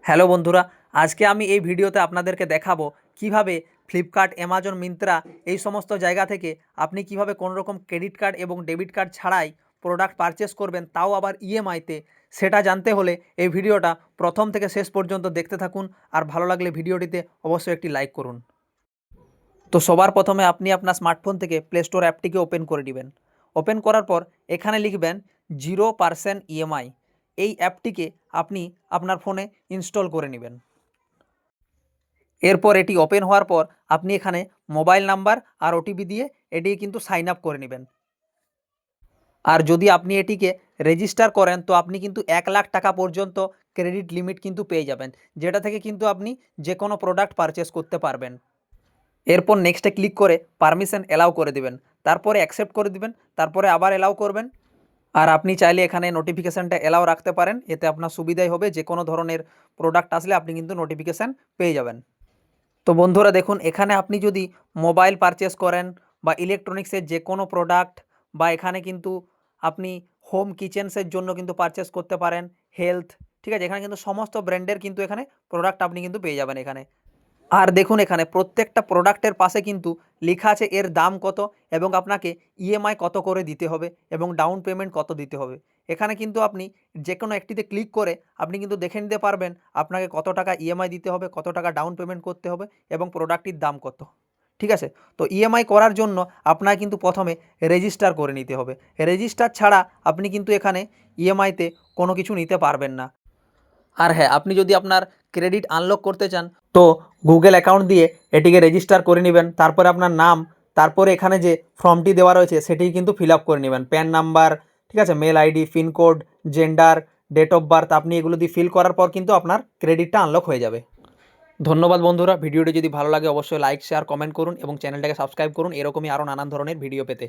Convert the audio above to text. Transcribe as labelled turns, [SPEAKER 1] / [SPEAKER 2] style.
[SPEAKER 1] Hello বন্ধুরা, আজকে আমি এই ভিডিওতে আপনাদেরকে দেখাবো কিভাবে ফ্লিপকার্ট, অ্যামাজন, মিন্ত্রা এই সমস্ত জায়গা থেকে আপনি কিভাবে কোনো রকম ক্রেডিট কার্ড এবং ডেবিট কার্ড ছাড়াই প্রোডাক্ট পারচেস করবেন, তাও আবার ইএমআইতে। সেটা জানতে হলে এই ভিডিওটা প্রথম থেকে শেষ পর্যন্ত দেখতে থাকুন, আর ভালো লাগলে ভিডিওটিতে অবশ্যই একটি লাইক করুন। তো সবার প্রথমে আপনি আপনার স্মার্টফোন থেকে প্লে স্টোর অ্যাপটিকে ওপেন করে নেবেন। ওপেন করার পর এখানে লিখবেন 0% ইএমআই। এই অ্যাপটিকে আপনি আপনার ফোনে ইনস্টল করে নেবেন। এরপর এটি ওপেন হওয়ার পর আপনি এখানে মোবাইল নাম্বার আর ওটিপি দিয়ে এটি কিন্তু সাইন আপ করে নেবেন। আর যদি আপনি এটিকে রেজিস্টার করেন তো আপনি কিন্তু 1,00,000 টাকা পর্যন্ত ক্রেডিট লিমিট কিন্তু পেয়ে যাবেন, যেটা থেকে কিন্তু আপনি যে কোনো প্রোডাক্ট পারচেস করতে পারবেন। এরপর নেক্সটে ক্লিক করে পারমিশন অ্যালাউ করে দেবেন, তারপরে অ্যাকসেপ্ট করে দিবেন, তারপরে আবার অ্যালাউ করবেন। আর আপনি চাইলে এখানে নোটিফিকেশানটা অ্যালাউ রাখতে পারেন, এতে আপনার সুবিধাই হবে, যে কোনো ধরনের প্রোডাক্ট আসলে আপনি কিন্তু নোটিফিকেশান পেয়ে যাবেন। তো বন্ধুরা দেখুন, এখানে আপনি যদি মোবাইল পারচেস করেন বা ইলেকট্রনিক্সের যে কোনো প্রোডাক্ট, বা এখানে কিন্তু আপনি হোম কিচেন্সের জন্য কিন্তু পারচেস করতে পারেন, হেলথ, ঠিক আছে, এখানে কিন্তু সমস্ত ব্র্যান্ডের কিন্তু এখানে প্রোডাক্ট আপনি কিন্তু পেয়ে যাবেন এখানে। আর দেখুন এখানে প্রত্যেকটা প্রোডাক্টের পাশে কিন্তু লেখা আছে এর দাম কত, এবং আপনাকে ইএমআই কত করে দিতে হবে, এবং ডাউন পেমেন্ট কত দিতে হবে। এখানে কিন্তু আপনি যে কোনো একটিতে ক্লিক করে আপনি কিন্তু দেখে নিতে পারবেন আপনাকে কত টাকা ইএমআই দিতে হবে, কত টাকা ডাউন পেমেন্ট করতে হবে, এবং প্রোডাক্টটির দাম কত। ঠিক আছে, তো ইএমআই করার জন্য আপনাকে কিন্তু প্রথমে রেজিস্টার করে নিতে হবে। রেজিস্টার ছাড়া আপনি কিন্তু এখানে ইএমআইতে কোনো কিছু নিতে পারবেন না। আর হ্যাঁ, আপনি যদি আপনার ক্রেডিট আনলক করতে চান তো গুগল অ্যাকাউন্ট দিয়ে এটিকে রেজিস্টার করে নেবেন। তারপরে আপনার নাম, তারপরে এখানে যে ফর্মটি দেওয়া রয়েছে সেটি কিন্তু ফিল আপ করে নেবেন। প্যান নাম্বার, ঠিক আছে, mail ID, pincode, gender, date of birth, আপনি এগুলো দিয়ে ফিল করার পর কিন্তু আপনার ক্রেডিটটা আনলক হয়ে যাবে। ধন্যবাদ বন্ধুরা, ভিডিওটি যদি ভালো লাগে অবশ্যই লাইক, শেয়ার, কমেন্ট করুন এবং চ্যানেলটাকে সাবস্ক্রাইব করুন এরকমই আরও নানান ধরনের ভিডিও পেতে।